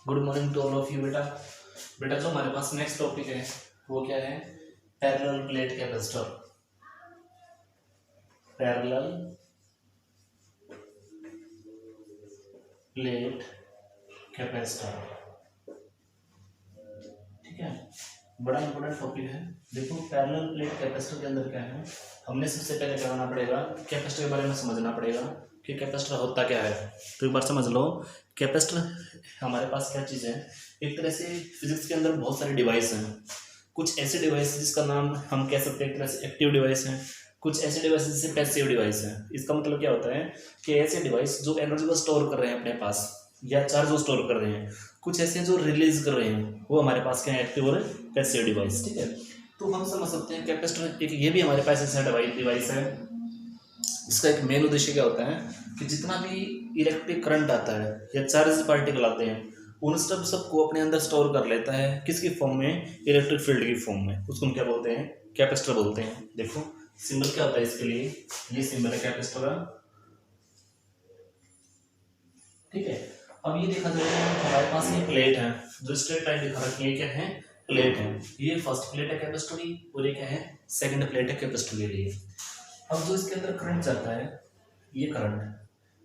Good morning to all of you बेटा। बेटा जो हमारे पास नेक्स्ट टॉपिक है वो क्या है? Parallel plate capacitor. Parallel plate capacitor, ठीक है, बड़ा इंपॉर्टेंट टॉपिक है। देखो पैरेलल प्लेट कैपेसिटर के अंदर क्या है, हमने सबसे पहले क्या करना पड़ेगा, कैपेसिटर के बारे में समझना पड़ेगा कि कैपेसिटर होता क्या है। तो एक बार समझ लो, कैपेसिटर हमारे पास क्या चीज़ है। एक तरह से फिजिक्स के अंदर बहुत सारे डिवाइस हैं। कुछ ऐसे डिवाइस जिसका नाम हम कह सकते हैं एक तरह से एक्टिव डिवाइस हैं, कुछ ऐसे डिवाइस जिससे पैसिव डिवाइस हैं। इसका मतलब क्या होता है कि ऐसे डिवाइस जो एनर्जी को स्टोर कर रहे हैं अपने पास या चार्ज को स्टोर कर रहे हैं, कुछ ऐसे जो रिलीज कर रहे हैं, वो हमारे पास क्या है, एक्टिव और पैसिव डिवाइस, ठीक है। तो हम समझ सकते हैं कैपेसिटर एक ये भी हमारे पास ऐसा डिवाइस है। इसका एक मेन उद्देश्य क्या होता है कि जितना भी इलेक्ट्रिक करंट आता है या चार्ज पार्टिकल आते हैं, उन सबको अपने अंदर स्टोर कर लेता है। किसकी फॉर्म में? इलेक्ट्रिक फील्ड की फॉर्म में। उसको हम क्या बोलते हैं? कैपेसिटर बोलते हैं। देखो सिंबल क्या होता है इसके लिए, ये सिंबल है कैपेसिटर का, ठीक है। अब ये देखा जाए हमारे पास ये प्लेट है जो स्ट्रेट लाइन दिखा रखी है, क्या है? प्लेट है। ये फर्स्ट प्लेट है कैपेसिटर की और ये क्या है? सेकंड प्लेट है कैपेसिटर के लिए। अब जो इसके अंदर करंट जाता है, ये करंट,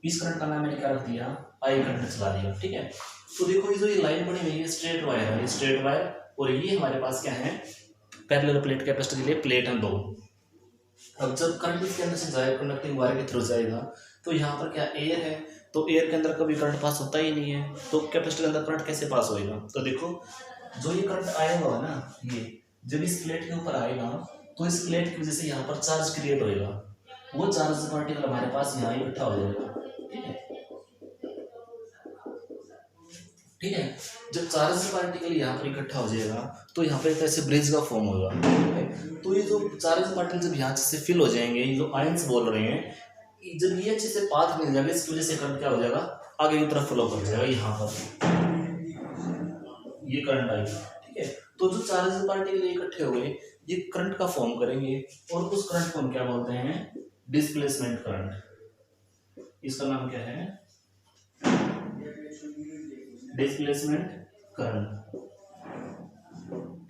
इस करंट का नाम मैंने क्या रख दिया? आई करंट चला दिया, ठीक है। तो देखो ये जो ये लाइन बनी हुई है स्ट्रेट वायर है, ये स्ट्रेट वायर, और ये हमारे पास क्या है? पैरेलल प्लेट कैपेसिटर के लिए प्लेट है दो। अब जब करंट इसके अंदर से जाएगा, कंडक्टिंग वायर के थ्रू जाएगा, तो यहाँ पर क्या एयर है, तो एयर के अंदर कभी करंट पास होता ही नहीं है, तो कैपेसिटर के अंदर करंट कैसे पास होएगा? तो देखो जो ये करंट आया हुआ है ना, ये जब इस प्लेट के ऊपर आएगा तो इस प्लेट की वजह से यहाँ पर चार्ज क्रिएट होएगा। वो चार्ज पार्टिकल हमारे पास यहाँ इकट्ठा हो जाएगा, ठीक है, ठीक है। जब चार्ज पार्टिकल यहाँ पर इकट्ठा हो जाएगा तो यहाँ पर एक तरह से ब्रिज का फॉर्म होगा, ठीक है। तो ये जो चार्ज पार्टिकल जब यहाँ से फिल हो जाएंगे, ये जो आयंस बोल रहे हैं, जब ये अच्छे से पाथ मिल जाएगा, इसकी वजह से करंट क्या हो जाएगा? आगे की तरफ फ्लो कर जाएगा, यहाँ पर ये करंट आएगा, ठीक है। तो जो चार्ज पार्टिकल इकट्ठे हुए ये करंट का फॉर्म करेंगे और उस करंट को हम क्या बोलते हैं? Displacement current. इसका नाम क्या है? डिस्प्लेसमेंट करंट,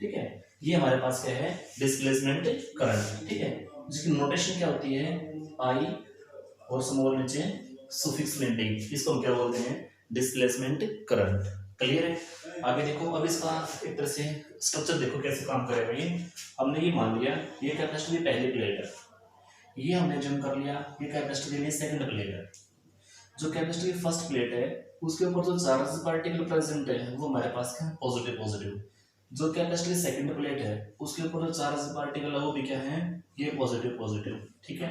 ठीक है। ये हमारे पास क्या है? डिस्प्लेसमेंट करंट, ठीक है। जिसकी नोटेशन क्या होती है? आई और स्मॉल नीचे सुफिक्स में डी, इसको हम क्या बोलते हैं? Displacement current. क्लियर है? आगे देखो, अब इसका एक तरह से स्ट्रक्चर देखो कैसे काम करेगा। ये हमने ये मान लिया ये कैपेसिटर की पहली प्लेट है, ये हमने जम कर लिया ये कैपेसिटर के लिए सेकंड प्लेट है। जो कैपेसिटर की फर्स्ट प्लेट है उसके ऊपर जो चार्ज पार्टिकल प्रेजेंट है वो हमारे पास क्या है? Positive positive. जो कैपेसिटर की सेकंड प्लेट है उसके ऊपर जो चार्ज पार्टिकल है वो भी क्या है? ये पॉजिटिव पॉजिटिव, ठीक है।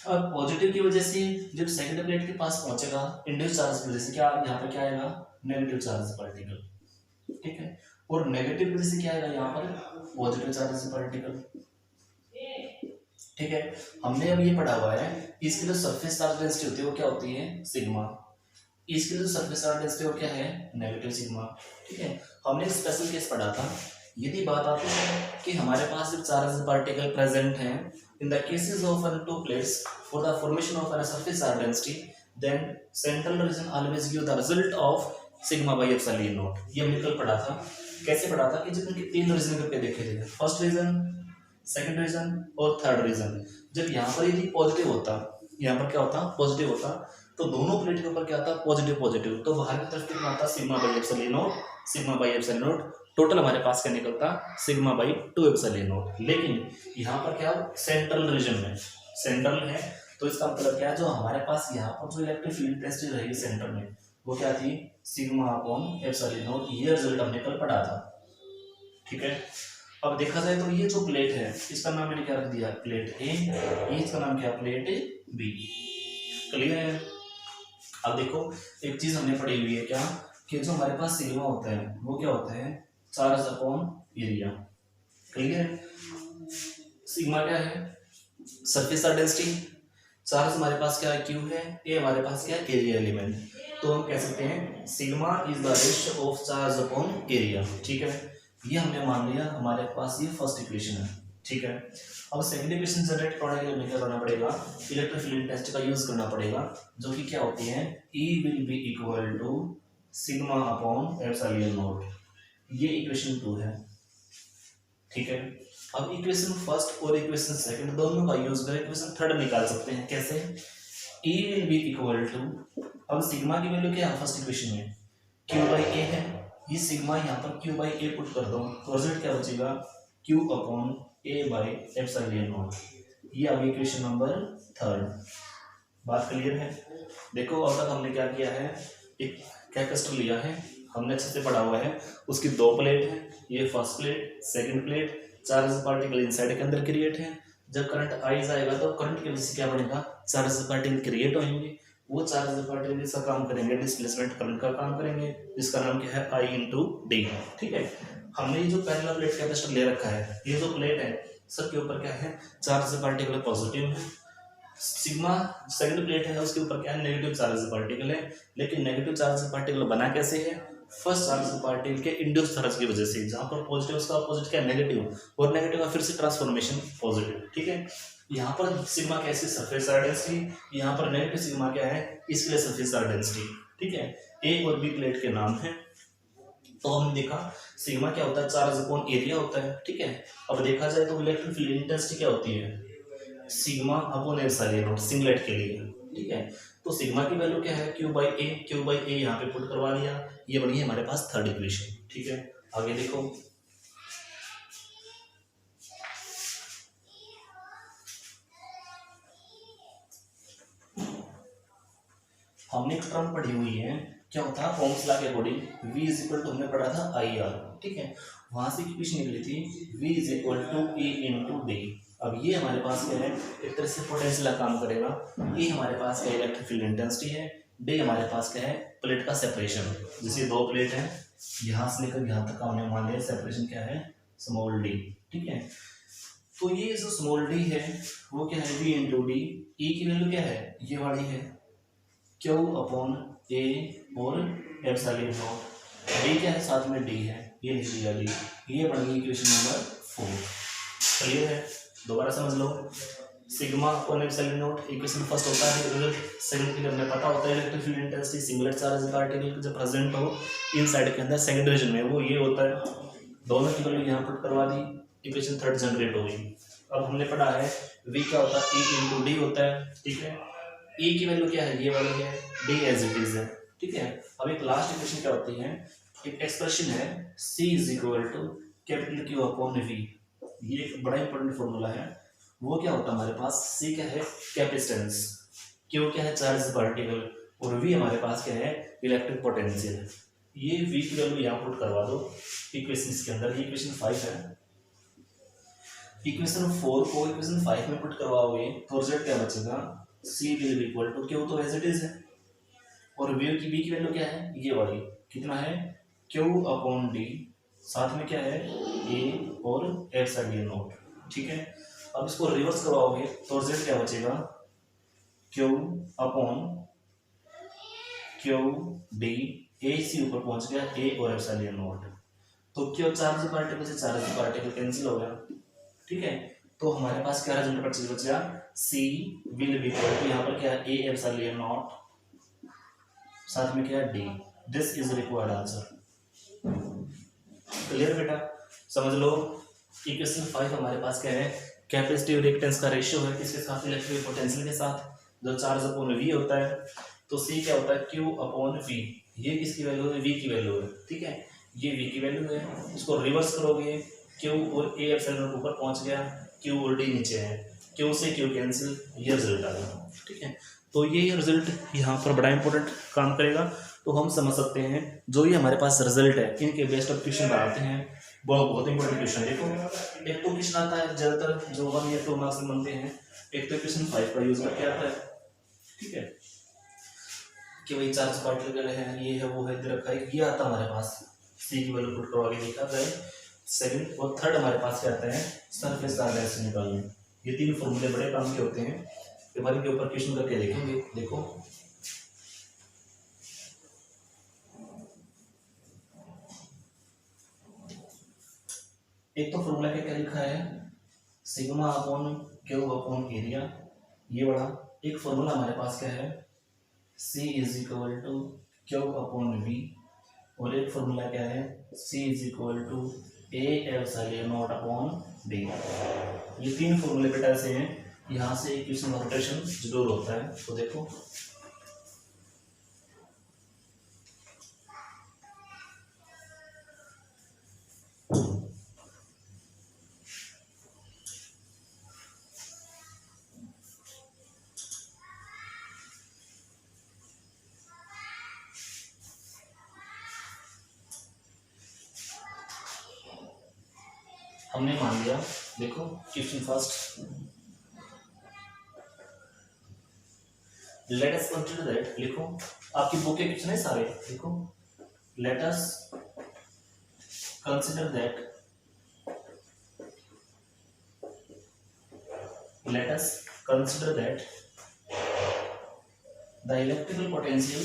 अब पॉजिटिव की वजह से जब सेकंड प्लेट के पास पहुंचेगा, इंड्यूस चार्ज की वजह से क्या यहाँ पे क्या आएगा? नेगेटिव चार्ज पार्टिकल, ठीक है। और नेगेटिव की वजह से क्या आएगा? यहाँ पर पॉजिटिव चार्ज पार्टिकल, ठीक है। हमने अब ये पढ़ा हुआ है इसकी जो सरफेस चार्ज डेंसिटी होती है वो क्या होती है? सिग्मा। इसकी जो सरफेस चार्ज डेंसिटी वो क्या है? नेगेटिव सिग्मा, ठीक है। हमने स्पेशल केस पढ़ा था। यदि बात आती है कि हमारे पास जब चार्ज पार्टिकल प्रेजेंट हैं, in the cases of two plates for the formation of a surface charge density, then central region always give the result of sigma by epsilon naught। ये हमने कल पढ़ा था। कैसे पढ़ा था कि जब इनके तीन रीजन करके देखे थे, फर्स्ट रीजन, सेकंड रीजन और थर्ड रीजन। जब यहाँ पर यदि पॉजिटिव होता, यहाँ पर क्या होता? पॉजिटिव होता, तो दोनों प्लेट के ऊपर क्या आता? Positive positive. तो बाहर की तरफ कितना आता? Sigma by epsilon not, sigma by epsilon not. Total हमारे पास क्या निकलता? Sigma by 2 epsilon not. लेकिन यहाँ पर क्या? सेंट्रल रीजन में सेंट्रल है, तो इसका मतलब क्या है? जो हमारे पास यहाँ पर जो इलेक्ट्रिक फील्ड डेंसिटी रहेगी सेंटर में वो क्या थी? Sigma upon epsilon naught. ये रिजल्ट हमने कल पढ़ा था, ठीक है। अब देखा जाए तो ये जो प्लेट है इसका नाम मैंने क्या रख दिया? प्लेट ए। ये इसका नाम क्या? Plate B. क्लियर है? अब देखो एक चीज हमने पढ़ी हुई है क्या, कि जो हमारे पास सिग्मा होता है वो क्या होता है? Charge upon area. क्लियर है? सिग्मा क्या है? Surface charge density. चार्ज हमारे पास क्या है? क्यू है। ए हमारे पास क्या है? Area element. तो हम कह सकते हैं sigma is the ratio of charge upon area, ठीक है। ये हमने मान लिया, हमारे पास ये फर्स्ट इक्वेशन है, ठीक है। अब सेकंड इक्वेशन जनरेट करने के लिए हमें क्या करना पड़ेगा? इलेक्ट्रिक फील्ड टेस्ट का यूज करना पड़ेगा, जो कि क्या होती है? E will be equal to sigma upon epsilon naught, ये इक्वेशन 2 है। ठीक है, अब इक्वेशन फर्स्ट और इक्वेशन सेकंड दोनों का यूज कर इक्वेशन थर्ड निकाल सकते हैं। कैसे? E will be equal to, अब सिग्मा की वैल्यू क्या है फर्स्ट इक्वेशन में, Q बाई ए है, ये सिग्मा यहाँ पर Q बाई ए पुट कर दो तो रिजल्ट क्या बचेगा, Q upon A by epsilon naught. ये आ गई इक्वेशन नंबर थर्ड। बात क्लियर है? देखो अब तक हमने क्या किया है, एक कैपेसिटर लिया है, हमने अच्छे से पढ़ा हुआ है, उसकी दो प्लेट है, ये first plate second plate, charge particle inside के अंदर क्रिएट है। जब करंट आई जाएगा तो करंट की वजह से क्या बनेगा, चार्ज पार्टिकल क्रिएट होंगे, वो चार्ज पार्टिकल जिसका काम करेंगे डिस्प्लेसमेंट करंट का काम करेंगे, जिसका नाम क्या है आई इंटू डी। ठीक है, हमने ये जो पैरेलल प्लेट कैपेसिटर ले रखा है, ये जो प्लेट है सबके ऊपर क्या है, चार्ज पार्टिकल पॉजिटिव है, सिग्मा सेकंड प्लेट है उसके ऊपर क्या है, नेगेटिव चार्ज पार्टिकल है। लेकिन नेगेटिव चार्ज पार्टिकल बना कैसे है, फर्स्ट चार्ज पार्टिकल के इंड्यूस चार्ज की वजह से, जहां पर पॉजिटिव उसका अपोजिट क्या है नेगेटिव, और नेगेटिव का फिर से ट्रांसफॉर्मेशन पॉजिटिव। ठीक है, यहाँ पर सिग्मा कैसी सरफेस चार्ज डेंसिटी, यहाँ पर नेगेटिव सिग्मा क्या है, इसके लिए सरफेस चार्ज डेंसिटी। ठीक है, ए और बी प्लेट के नाम है। तो हमने देखा सिग्मा क्या होता है, चार्ज अपॉन एरिया होता है। ठीक है, अब देखा जाए तो इलेक्ट्रिक फील्ड इंटेंसिटी क्या होती है, sigma upon epsilon not singlet के लिए। ठीक है, तो सिग्मा की वैल्यू क्या है, Q बाई ए यहाँ पे पुट करवा दिया, ये बनी है हमारे पास थर्ड इक्वेशन। ठीक है, आगे देखो, हमने एक टर्म पढ़ी हुई है, क्या होता है ओम्स लॉ के according V is equal to, हमने पढ़ा था IR। ठीक है, वहां से इक्वेशन निकली थी V is equal to E into D. अब ये हमारे पास क्या है, एक तरह से पोटेंशियल का काम करेगा। ये हमारे पास क्या इलेक्ट्रिक फील्ड इंटेंसिटी है, डी हमारे पास क्या है प्लेट का सेपरेशन। जैसे दो प्लेट है, यहाँ से लेकर यहाँ तक हमने मान लिया सेपरेशन क्या है स्मॉल डी। ठीक है, तो ये जो स्मॉल डी है वो क्या है V इंटू डी। ई की वैल्यू क्या है, ये वाली है Q अपॉन ए और एप्सिलॉन नॉट। डी क्या है, साथ में डी है, ये लिख दिया डी। ये बन गई इक्वेशन नंबर 4। क्लियर है? दोबारा समझ लो, sigma upon epsilon not equation first होता है, रिजल्ट सेकंड के अंदर पता होता है electric field intensity singlet charge particle जब प्रेजेंट हो इनसाइड के अंदर सेकंड रीजन में, वो ये होता है। दोनों की वैल्यू यहाँ पुट करवा दी, इक्वेशन थर्ड जनरेट हो गई। अब हमने पढ़ा है V क्या होता है, E इंटू डी होता है। ठीक है, E की वैल्यू क्या है, ये वाली है, D एज इट इज है। ठीक है, अब एक लास्ट इक्वेशन क्या होती है, एक एक्सप्रेशन है C is equal to capital Q upon V। ये एक बड़ा इंपॉर्टेंट फॉर्मूला है। वो क्या होता है हमारे पास, C क्या है कैपेसिटेंस, Q क्या है चार्ज पार्टिकल, और V हमारे पास क्या है इलेक्ट्रिक पोटेंशियल। ये V की वैल्यू यहाँ पुट करवा दो इक्वेशन के अंदर। ये इक्वेशन 5 है, इक्वेशन 4 को इक्वेशन 5 में पुट करवाओगे तो रिजल्ट क्या बचेगा, C will be equal to, Q तो एज इट इज है, और V की वैल्यू क्या है, ये वाली कितना है Q अपॉन डी, साथ में क्या है A और एप्सिलॉन नॉट। ठीक है, अब इसको रिवर्स करवाओगे तो रिजल्ट क्या बचेगा, Q upon Q D, A सी ऊपर पहुंच गया A और एप्सिलॉन नॉट, तो Q चार्ज पार्टिकल से चार्ज पार्टिकल कैंसिल हो गया। ठीक है, तो हमारे पास क्या रिजल्ट बचा, C will be equal to, यहाँ पर क्या है A एप्सिलॉन नॉट, साथ में क्या है D। This is required answer. Clear बेटा? समझ लो, इक्वेशन 5 हमारे पास क्या है, कैपेसिटिव रिएक्टेंस का रेशियो है किसके साथ, इलेक्ट्रिक पोटेंशियल के साथ, जो चार्ज अपॉन V होता है। तो C क्या होता है Q अपॉन V, ये किसकी वैल्यू है, V की वैल्यू है। ठीक है, ये V की वैल्यू है, इसको रिवर्स करोगे Q और A एप्सिलॉन ऊपर पहुंच गया, Q और D नीचे है, Q से Q कैंसिल, ये रिजल्ट आ गया। ठीक है, तो ये रिजल्ट यहाँ पर बड़ा इंपॉर्टेंट काम करेगा। तो हम समझ सकते हैं जो ये हमारे पास रिजल्ट है, इनके बेस्ड ऑफ क्वेश्चन बनाते हैं, बहुत इंपॉर्टेंट क्वेश्चन। देखो, एक तो क्वेश्चन आता है ज्यादातर जो 1 या 2 मार्क्स में बनते हैं, एक तो क्वेश्चन 5 का यूज करके आता है। ठीक है, कि भाई चार्ज पार्टिकल है, ये है वो है, इधर रखा है, ये आता है हमारे पास, C की वैल्यू पुट करवा के देखा जाए। सेकंड और थर्ड हमारे पास क्या आता है, सरफेस चार्ज डेंसिटी निकालना। ये तीन फॉर्मूले बड़े काम के होते हैं, पेपर के ऊपर क्वेश्चन करके देखेंगे। देखो, एक तो फॉर्मूला क्या लिखा है, sigma upon Q upon area, ये बड़ा। एक फॉर्मूला हमारे पास क्या है, C is equal to Q upon V, और एक फॉर्मूला क्या है, C is equal to A epsilon naught upon D. ये तीन फॉर्मूले बेटा ऐसे हैं, यहाँ से इक्वेशन का रोटेशन जरूर होता है। तो देखो हमने मान लिया, देखो question first, let us consider that, लिखो आपकी बुक के क्वेश्चन है सारे, देखो let us consider that, let us consider that the electrical potential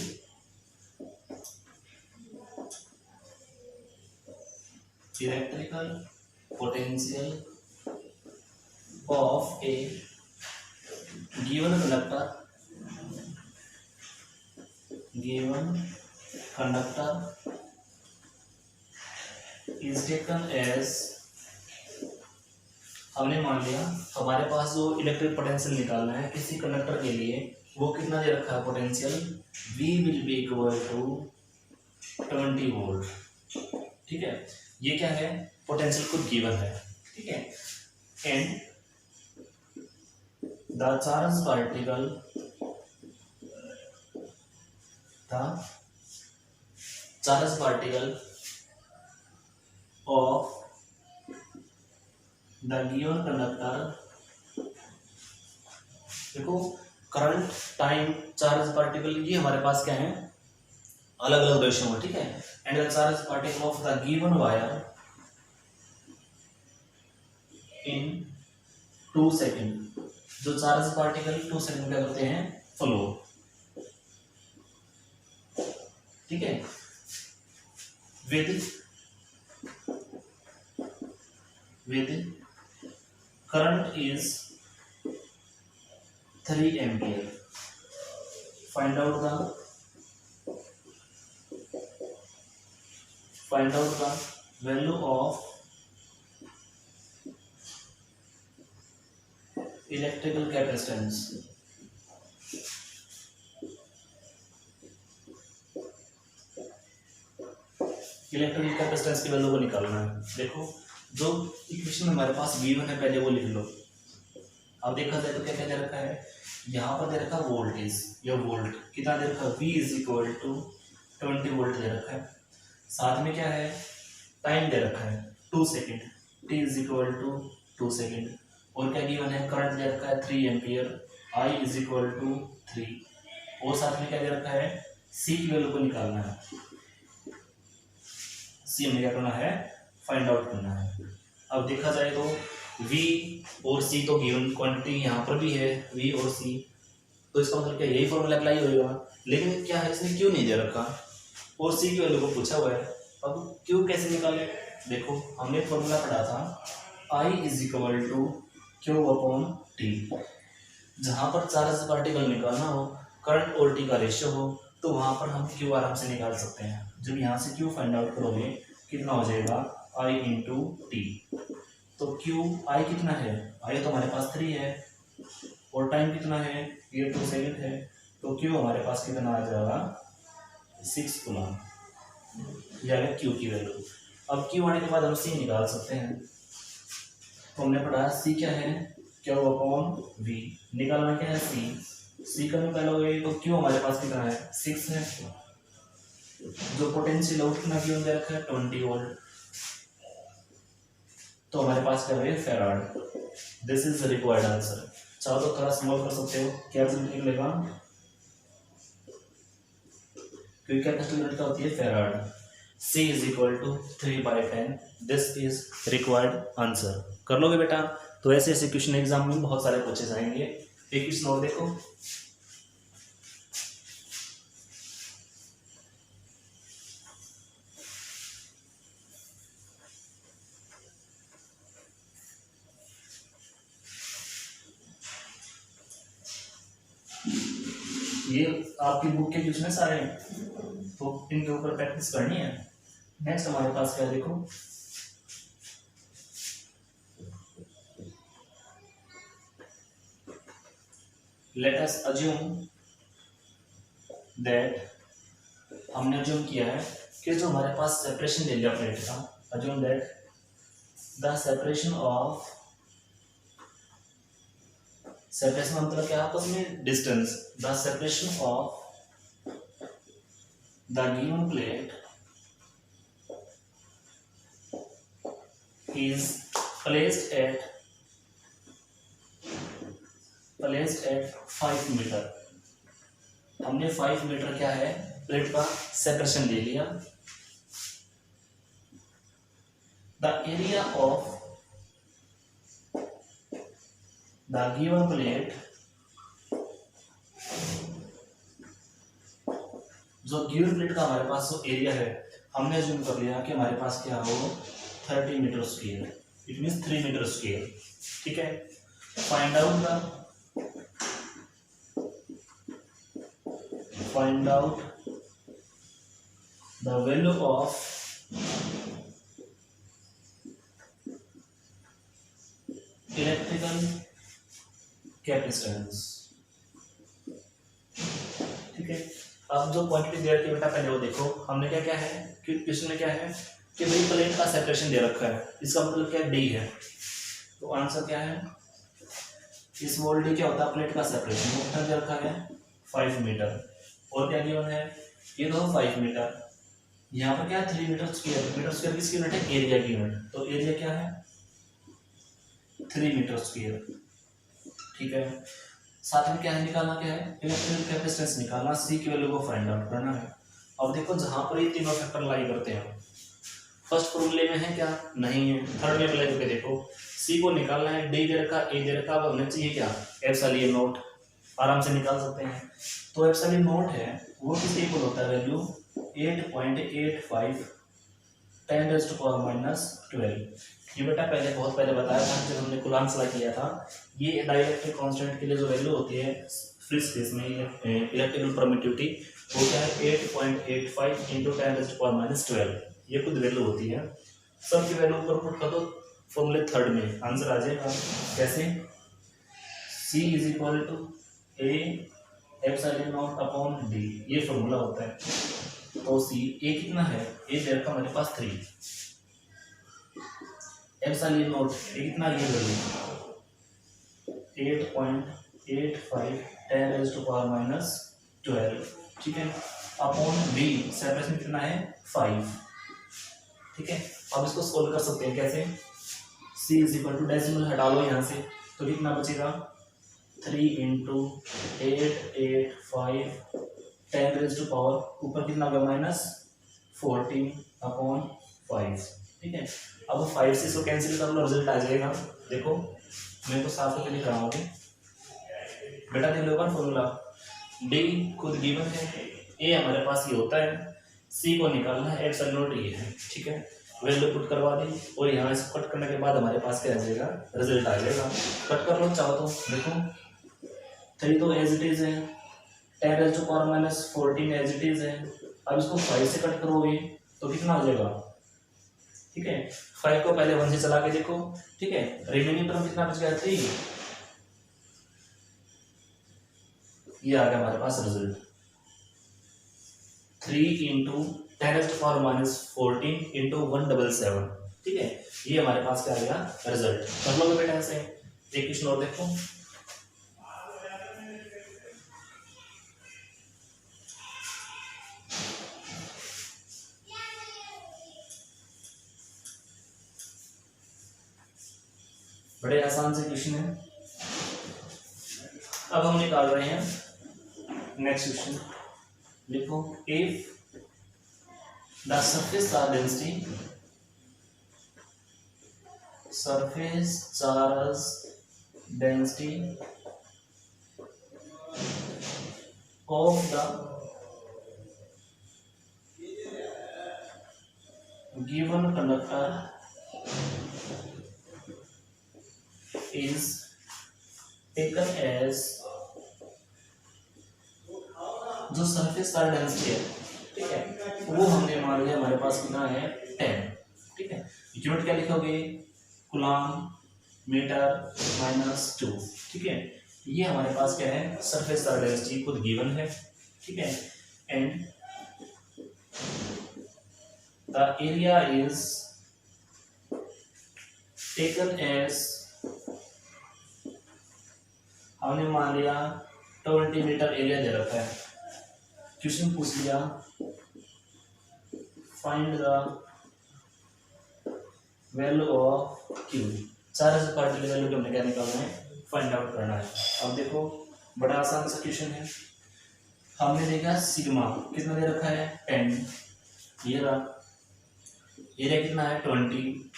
of a given conductor is taken as, हमने मान लिया हमारे पास जो इलेक्ट्रिक पोटेंशियल निकालना है किसी कंडक्टर के लिए, वो कितना दे रखा है potential, V will be equal to 20 volt. ठीक है, ये क्या है, पोटेंशियल खुद गिवन है। ठीक है, and the charge particle of the given conductor, देखो करंट, टाइम, चार्ज पार्टिकल, ये हमारे पास क्या है, अलग अलग रेशियो में। ठीक है, and the charge particle of the given wire in 2 second, जो चार्ज पार्टिकल 2 सेकेंड में क्या करते हैं, फ्लो। ठीक है, with current is 3 ampere, find out the value of electrical capacitance। Electrical capacitance की वैल्यू को निकालना है। देखो जो इक्वेशन हमारे पास V1 है पहले वो लिख लो। अब देखा जाए तो क्या क्या दे रखा है, यहाँ पर दे रखा है वोल्टेज या वोल्ट, कितना दे रखा है, V is equal to 20 volt दे रखा है। साथ में क्या है, टाइम दे रखा है 2 second, T is equal to 2 second, और क्या गिवन है, करंट दे रखा है 3 ampere, I is equal to 3, और साथ में क्या दे रखा है, C की वैल्यू को निकालना है। C में क्या करना है, फाइंड आउट करना है। अब देखा जाए तो V और C तो गिवन क्वांटिटी यहाँ पर भी है, V और C, तो इसका मतलब क्या यही फॉर्मूला अप्लाई होगा। लेकिन क्या है, इसने क्यों नहीं दे रखा और C की वैल्यू को पूछा हुआ है। अब क्यों कैसे निकाले, देखो हमने फॉर्मूला पढ़ा था I is equal to Q upon T। जहाँ पर चार्ज पार्टिकल निकालना हो, करंट और T का रेशियो हो, तो वहाँ पर हम Q आराम से निकाल सकते हैं। जब यहाँ से Q फाइंड आउट करोगे कितना हो जाएगा, I इंटू टी। तो Q I कितना है, I तो हमारे पास 3 है, और टाइम कितना है, ये 2 सेकेंड है, तो Q हमारे पास कितना आ जाएगा, 6 कूलम, यह है Q की वैल्यू। अब Q आने के बाद हम C निकाल सकते हैं। तो हमने पढ़ा C क्या है, Q अपॉन V, निकालना क्या है C का निकालोगे तो Q हमारे पास कितना है, 6 है, जो पोटेंशियल आउट कितना गिवन दे रखा है, 20 वोल्ट, तो हमारे पास क्या है, farad. This is required answer. चाहो तो थोड़ा स्मॉल कर सकते हो, क्या रिजल्ट निकलेगा, क्योंकि कैपेसिटी यूनिट क्या होती है, farad. C is equal to 3/10, this is required answer. कर लोगे बेटा। तो ऐसे ऐसे क्वेश्चन एग्जाम में बहुत सारे पूछे जाएंगे। एक क्वेश्चन और देखो, ये आपकी बुक के क्वेश्चन है सारे, तो इनके ऊपर प्रैक्टिस करनी है। नेक्स्ट हमारे पास क्या है देखो, लेट अस अज्यूम दैट, हमने अज्यूम किया है कि जो हमारे पास सेपरेशन ले लिया प्लेट का, assume that the separation of, separation मतलब क्या आपस में distance, the separation of the given plate is placed at 5 metre. हमने 5 मीटर क्या है प्लेट का सेपरेशन ले लिया। The area of the given plate, जो गिवन प्लेट का हमारे पास जो एरिया है हमने अज्यूम कर लिया कि हमारे पास क्या हो 30 metre square, it means 3 metre square. ठीक है, find out the value of electrical capacitance. ठीक है, अब जो क्वांटिटी दे रखी है बेटा पहले वो देखो, हमने क्या क्या है कि क्वेश्चन में क्या है कि भाई प्लेट का सेपरेशन दे रखा है, इसका मतलब क्या डी है, तो आंसर क्या है, इस वोल्ट डी क्या होता है प्लेट का सेपरेशन, वो कितना दे रखा है 5 मीटर, और क्या गिवन है ये दो 5 मीटर, यहाँ पर क्या 3 मीटर स्क्वायर, मीटर स्क्वायर किसकी यूनिट है एरिया की यूनिट, तो एरिया क्या है 3 मीटर स्क्वायर। ठीक है, साथ में क्या है निकालना, क्या है इलेक्ट्रिकल कैपेसिटेंस निकालना, सी की वैल्यू को फाइंड आउट करना है। अब देखो जहां पर ये तीनों फैक्टर लाई करते हैं, फर्स्ट फॉर्मूले में है क्या नहीं है, थर्ड में अप्लाई करके देखो, सी को निकालना है, डी दे रखा ए दे रखा, अब होना चाहिए क्या एप्सिलॉन नॉट, आराम से निकाल सकते हैं। तो एप्सिलॉन नॉट है वो किसके इक्वल होता है वैल्यू 8.85 10⁻²⁰। ये बेटा पहले बहुत पहले बताया था जब हमने कूलाम्ब अप्लाई किया था, ये डाइलेक्ट्रिक कांस्टेंट के लिए जो वैल्यू होती है फ्री स्पेस में इलेक्ट्रिकल परमिटिविटी वो क्या है 8.85 × 10⁻²⁰, ये खुद वैल्यू होती है। सब की वैल्यू ऊपर पुट कर दो फॉर्मूले थर्ड में, आंसर आ जाएगा कैसे, C = A ε0/d, ये फॉर्मूला होता है। तो C A कितना है, A दे रखा हमारे पास 3, एप्सिलॉन ए कितना ये वैल्यू 8.85 10⁻²⁰। ठीक है, अपॉन b सेपरेशन कितना है 5। ठीक है, अब इसको सोल्व कर सकते हैं कैसे, c = डेसिमल हटा लो यहाँ से, तो कितना बचेगा 3 × 885 10⁻, ऊपर कितना होगा -14/5। ठीक है, अब 5 से इसको कैंसिल कर लो, रिजल्ट आ जाएगा। देखो मैं तो साफ करके लिख रहा हूँ बेटा, देख लो फॉर्मूला, डी खुद गिवन है, ए हमारे पास ये होता है, सी को निकालना है एप्सिलॉन ये है। ठीक है, वैल्यू पुट करवा दी और यहाँ इसको कट करने के बाद हमारे पास क्या आ जाएगा रिजल्ट आ जाएगा। कट कर लो चाहो तो, देखो 3 तो एज इट इज है, 10⁻14 एज इट इज है, अब इसको 5 से कट करोगे तो कितना हो जाएगा। ठीक है, 5 को पहले 1 से चला के देखो। ठीक है, रिमेनिंग टर्म कितना बच गया 3, ये आ गया हमारे पास रिजल्ट 3 × 10⁻14 × 177। ठीक है, ये हमारे पास क्या आ गया रिजल्ट। कर लो बेटा ऐसे, एक क्वेश्चन और देखो, बड़े आसान से क्वेश्चन है। अब हम निकाल रहे हैं नेक्स्ट क्वेश्चन, लिखो if the surface charge density of the given conductor is taken as, जो सरफेस चार्ज डेंसिटी है, ठीक है, वो हमने मान लिया हमारे पास कितना है 10, ठीक है। यूनिट क्या लिखोगे, कूलम मीटर माइनस 2, ठीक है। ये हमारे पास क्या है, सरफेस चार्ज डेंसिटी खुद गिवन है, ठीक है। And the area is taken as, हमने मान लिया 20 मीटर एरिया दे रखा है। क्वेश्चन पूछ लिया find the value of Q, charge particle value हमने क्या निकालना है, फाइंड आउट करना है। अब देखो बड़ा आसान सा क्वेश्चन है। हमने देखा सिग्मा कितना दे रखा है 10, ये रहा, एरिया कितना है 20,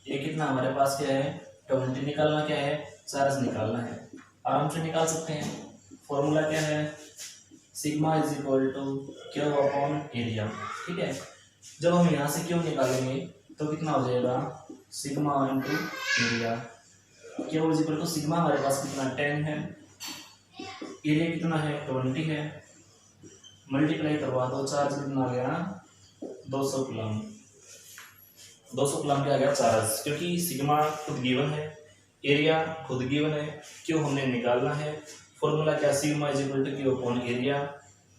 ये कितना हमारे पास क्या है 20, निकालना क्या है, चार्ज निकालना है। आराम से निकाल सकते हैं। फॉर्मूला क्या है, sigma is equal to Q upon area, ठीक है। जब हम यहाँ से क्यू निकालेंगे तो कितना हो जाएगा, sigma into area. Q is equal to sigma हमारे पास कितना 10 है, एरिया कितना है 20 है, मल्टीप्लाई करवा दो, चार्ज कितना आ गया 200 कूलम, 200 कूलम क्या आ गया चार्ज, क्योंकि सिग्मा खुद गिवन है, एरिया खुद गिवन है, क्यू हमने निकालना है। फॉर्मूला क्या, sigma is equal to Q upon area,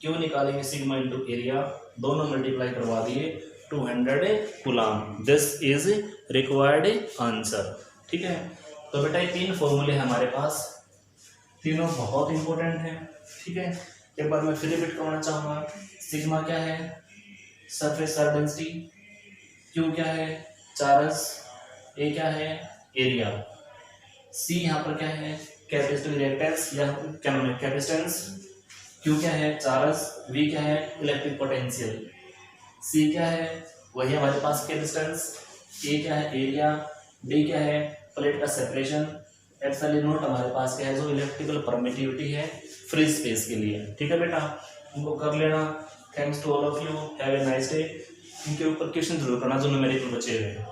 Q निकालेंगे सिग्मा इंटू एरिया, दोनों मल्टीप्लाई करवा दिए 200 coulomb. This is required answer, ठीक है। तो बेटा ये 3 फॉर्मूले हैं हमारे पास, तीनों बहुत इंपॉर्टेंट हैं, ठीक है। एक बार मैं फिर रिपीट करना चाहूँगा, सिग्मा क्या है, सरफेस चार्ज डेंसिटी, क्यू क्या है चार्ज, ए क्या है एरिया, सी यहाँ पर क्या है कैपेसिटिव रिएक्टेंस या क्या नाम है कैपेसिटेंस, क्यू क्या है चार्ज, वी क्या है इलेक्ट्रिक पोटेंशियल, सी क्या है वही हमारे पास कैपेसिटेंस, ए क्या है एरिया, डी क्या है प्लेट का सेपरेशन, एप्सिलॉन नॉट हमारे पास क्या है जो इलेक्ट्रिकल परमिटिविटी है फ्री स्पेस के लिए, ठीक है बेटा, उनको कर लेना। Thanks to all of you, have a nice day. इनके ऊपर क्वेश्चन जरूर करना जो न्यूमेरिकल बचे हुए हैं।